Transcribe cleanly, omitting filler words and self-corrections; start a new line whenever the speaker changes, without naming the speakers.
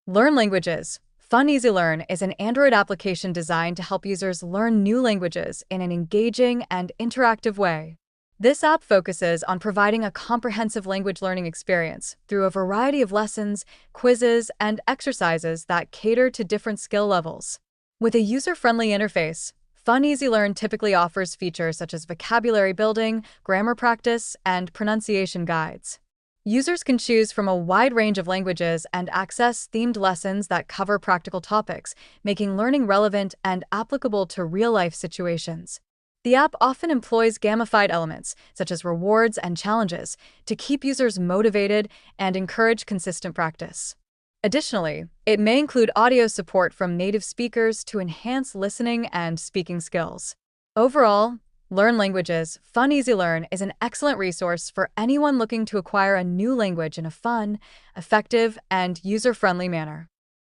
Learn Languages. Fun Easy Learn is an Android application designed to help users learn new languages in an engaging and interactive way. This app focuses on providing a comprehensive language learning experience through a variety of lessons, quizzes, and exercises that cater to different skill levels. With a user-friendly interface, Fun Easy Learn typically offers features such as vocabulary building, grammar practice, and pronunciation guides. Users can choose from a wide range of languages and access themed lessons that cover practical topics, making learning relevant and applicable to real-life situations. The app often employs gamified elements, such as rewards and challenges, to keep users motivated and encourage consistent practice. Additionally, it may include audio support from native speakers to enhance listening and speaking skills. Overall, Learn Languages, Fun Easy Learn is an excellent resource for anyone looking to acquire a new language in a fun, effective, and user-friendly manner.